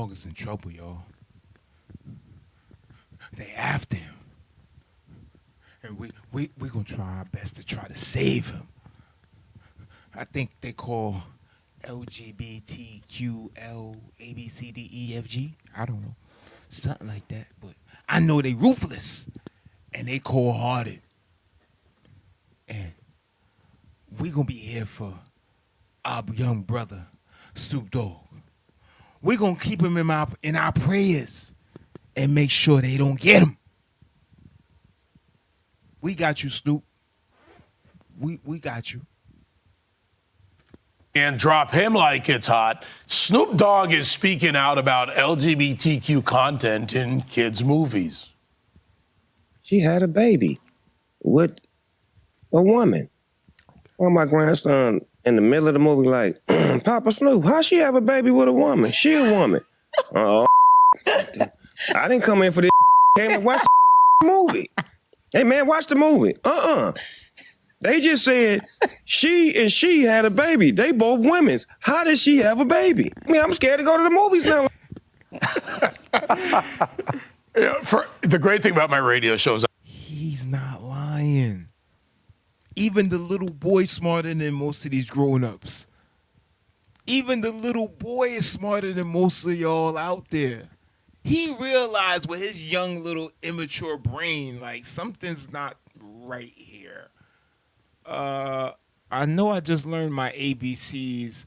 Dogg is in trouble, y'all. They after him. And we gonna try our best to try to save him. I think they call LGBTQL ABCDEFG. I don't know. Something like that. But I know they ruthless and they cold hearted. And we gonna be here for our young brother, Snoop Dogg. We gonna keep him in our prayers and make sure they don't get him. We got you, Snoop. We got you. And drop him like it's hot. Snoop Dogg is speaking out about LGBTQ content in kids' movies. She had a baby with a woman. Well, my grandson in the middle of the movie like, Papa Snoop, how she have a baby with a woman? She a woman. Oh, I didn't come in for this. Came and watch the movie. Hey, man, watch the movie. They just said she had a baby. They both women's. How did she have a baby? I mean, I'm scared to go to the movies now. The great thing about my radio shows, He's not lying. Even the little boy smarter than most of these grown-ups. Even the little boy is smarter than most of y'all out there. He realized with his young little immature brain, like something's not right here. I know I just learned my ABCs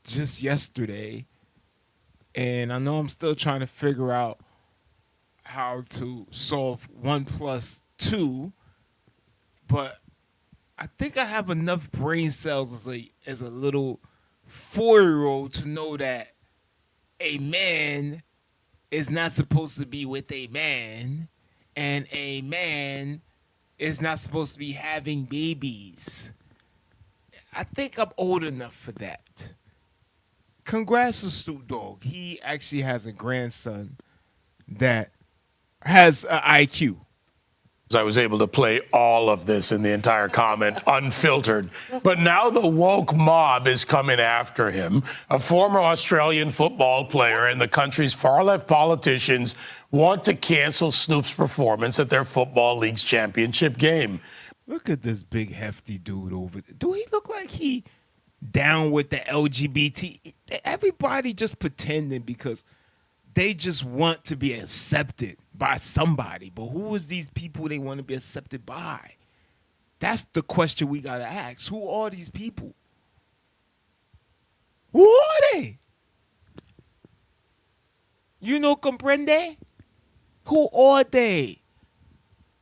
just yesterday, and I know I'm still trying to figure out how to solve 1 plus 2, but I think I have enough brain cells as a little 4-year-old to know that a man is not supposed to be with a man, and a man is not supposed to be having babies. I think I'm old enough for that. Congrats to Snoop Dogg. He actually has a grandson that has an IQ. I was able to play all of this in the entire comment unfiltered. But now the woke mob is coming after him. A former Australian football player and the country's far-left politicians want to cancel Snoop's performance at their Football League's championship game. Look at this big hefty dude over there. Do he look like he down with the LGBT? Everybody just pretending because they just want to be accepted by somebody. But who is these people they want to be accepted by? That's the question we got to ask. Who are these people? Who are they? You know, comprende? Who are they?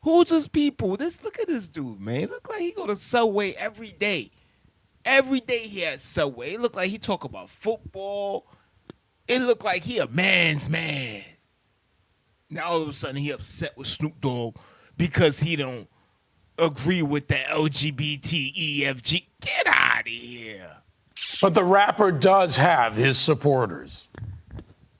Who's these people? Look at this dude, man. Look like he go to Subway every day. Every day he has Subway. It look like he talk about football. It look like he a man's man. Now all of a sudden he upset with Snoop Dogg because he don't agree with the LGBTEFG. Get out of here. But the rapper does have his supporters.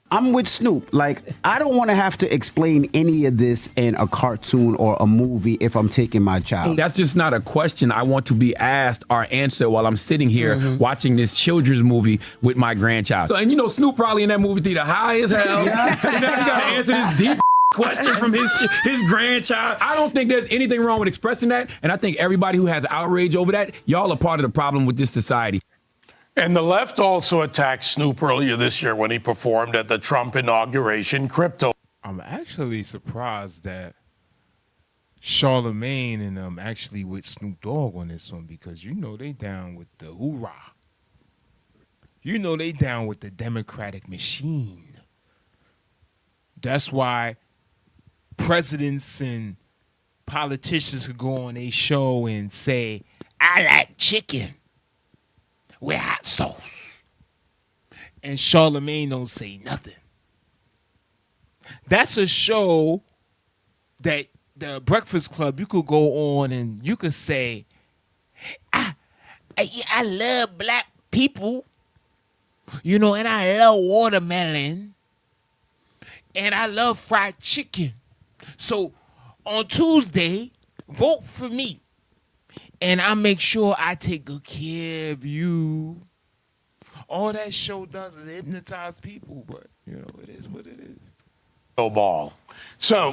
I'm with Snoop. Like, I don't want to have to explain any of this in a cartoon or a movie if I'm taking my child. That's just not a question I want to be asked or answered while I'm sitting here watching this children's movie with my grandchild. So, and you know, Snoop probably in that movie theater high as hell. Yeah. And now you got to answer this deep question from his grandchild. I don't think there's anything wrong with expressing that. And I think everybody who has outrage over that, y'all are part of the problem with this society. And the left also attacked Snoop earlier this year when he performed at the Trump inauguration crypto. I'm actually surprised that Charlemagne and them actually with Snoop Dogg on this one because you know they down with the hoorah. You know they down with the Democratic machine. That's why presidents and politicians could go on a show and say, I like chicken with hot sauce. And Charlemagne don't say nothing. That's a show that the Breakfast Club, you could go on and you could say, I love black people, you know, and I love watermelon, and I love fried chicken. So on Tuesday, vote for me. And I make sure I take good care of you. all that show does is hypnotize people. But it is what it is. Ball. So,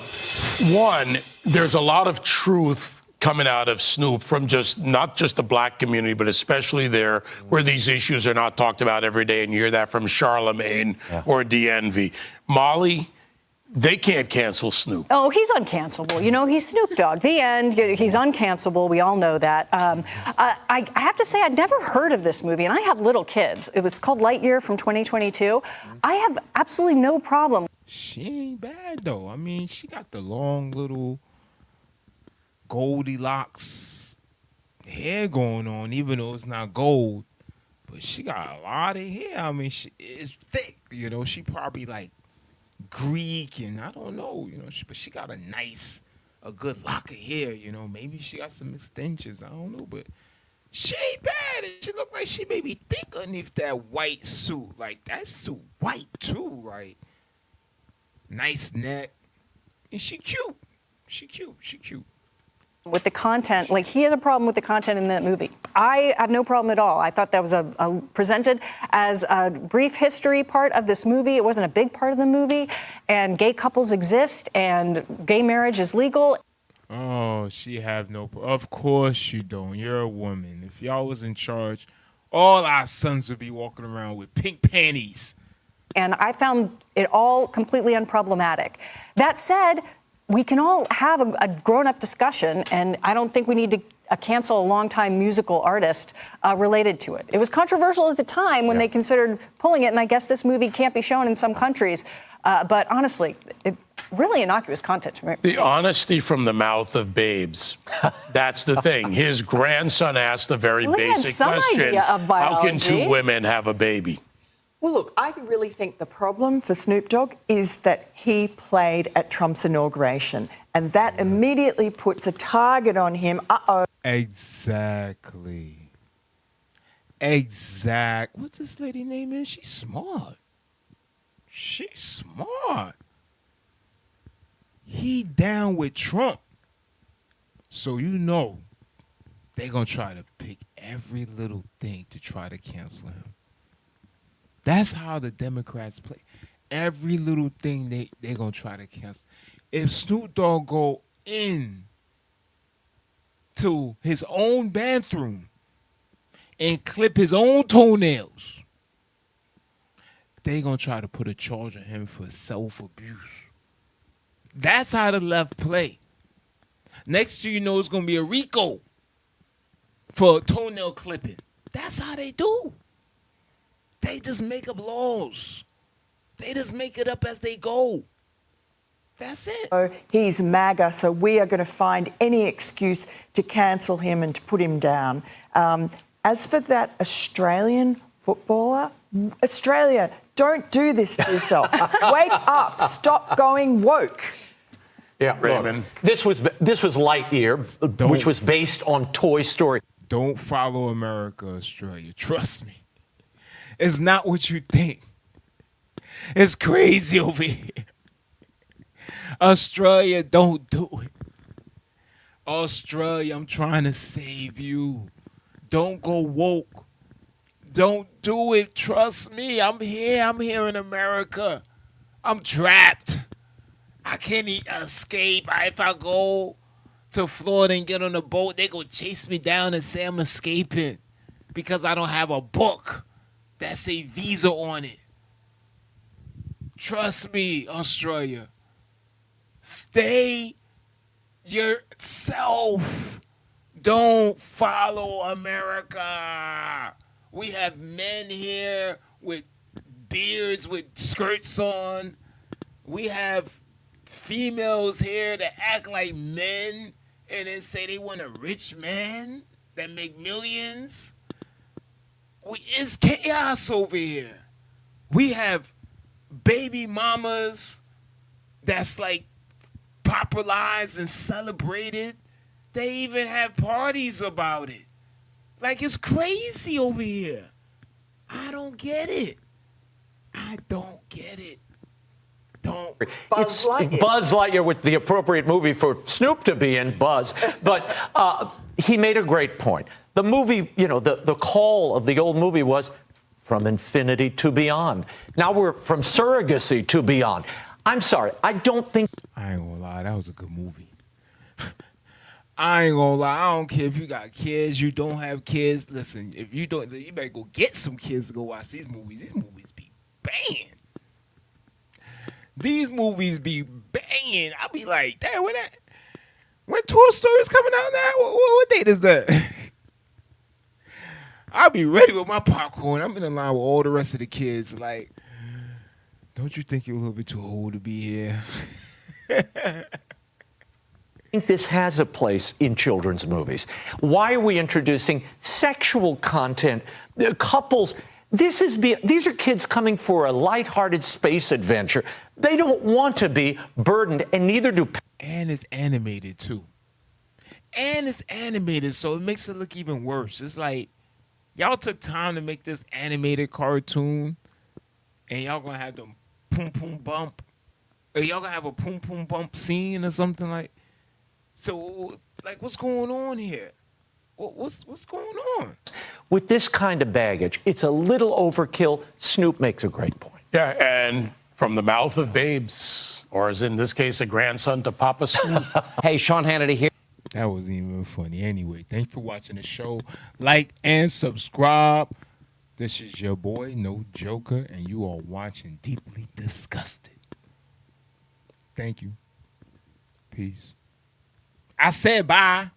one, there's a lot of truth coming out of Snoop from not just the black community, but especially there where these issues are not talked about every day, and you hear that from Charlemagne or DNV. Molly, they can't cancel Snoop. Oh, he's uncancelable. He's Snoop Dogg. The end. He's uncancelable. We all know that. I have to say, I'd never heard of this movie, and I have little kids. It's called Lightyear from 2022. I have absolutely no problem. She ain't bad, though. I mean, she got the long little Goldilocks hair going on, even though it's not gold. But she got a lot of hair. I mean, it's thick. She probably like Greek, and I don't know. But she got a good lock of hair. Maybe she got some extensions. I don't know, but she ain't bad. She look like she may be thick underneath that white suit. Like that suit white too. Like nice neck, and she cute. She cute. With the content, like he has a problem with the content in that movie. I have no problem at all. I thought that was presented as a brief history part of this movie. It wasn't a big part of the movie, and gay couples exist, and gay marriage is legal. Oh, she have no. Of course you don't. You're a woman. If y'all was in charge, all our sons would be walking around with pink panties. And I found it all completely unproblematic. That said, we can all have a grown-up discussion, and I don't think we need to cancel a longtime musical artist related to it. It was controversial at the time when they considered pulling it, and I guess this movie can't be shown in some countries. But honestly, really innocuous content. The honesty from the mouth of babes. That's the thing. His grandson asked the very basic question, how can two women have a baby? Well, look, I really think the problem for Snoop Dogg is that he played at Trump's inauguration, and that immediately puts a target on him. Exactly. What's this lady name is? She's smart. He down with Trump. So they're going to try to pick every little thing to try to cancel him. That's how the Democrats play. Every little thing they're going to try to cancel. If Snoop Dogg go in to his own bathroom and clip his own toenails, they're going to try to put a charge on him for self-abuse. That's how the left play. Next thing you know, it's going to be a RICO for toenail clipping. That's how they do. They just make up laws. They just make it up as they go. That's it. He's MAGA, so we are going to find any excuse to cancel him and to put him down. As for that Australian footballer, Australia, don't do this to yourself. Wake up. Stop going woke. Yeah, Raymond. This was Lightyear, which was based on Toy Story. Don't follow America, Australia. Trust me. It's not what you think. It's crazy over here. Australia, don't do it. Australia, I'm trying to save you. Don't go woke. Don't do it. Trust me. I'm here in America. I'm trapped. I can't escape. If I go to Florida and get on a boat, they gonna chase me down and say I'm escaping because I don't have a book that say visa on it. Trust me, Australia. Stay yourself. Don't follow America. We have men here with beards, with skirts on. We have females here that act like men and then say they want a rich man that make millions. It's chaos over here. We have baby mamas that's like popularized and celebrated. They even have parties about it. Like, it's crazy over here. I don't get it. Buzz Lightyear with the appropriate movie for Snoop to be in, Buzz. But he made a great point. The movie, the call of the old movie was from infinity to beyond. Now we're from surrogacy to beyond. I'm sorry, I don't think. I ain't gonna lie, that was a good movie. I ain't gonna lie, I don't care if you got kids, you don't have kids. Listen, if you don't, you better go get some kids to go watch these movies. These movies be banging. These movies be banging. I be like, damn, when Toy Story's coming out now? What date is that? I'll be ready with my popcorn. I'm in the line with all the rest of the kids. Like, don't you think you're a little bit too old to be here? I think this has a place in children's movies. Why are we introducing sexual content? Couples. These are kids coming for a lighthearted space adventure. They don't want to be burdened, and neither do. And it's animated too. And it's animated, so it makes it look even worse. It's like y'all took time to make this animated cartoon, and y'all gonna have them boom boom bump. Or y'all gonna have a boom boom bump scene or something like. So, like, what's going on here? What's going on? With this kind of baggage, it's a little overkill. Snoop makes a great point. Yeah, and from the mouth of babes, or as in this case, a grandson to Papa Snoop. Hey, Sean Hannity here. That wasn't even funny. Anyway, thanks for watching the show. Like and subscribe. This is your boy, No Joker, and you are watching Deeply Disgusted. Thank you. Peace. I said bye.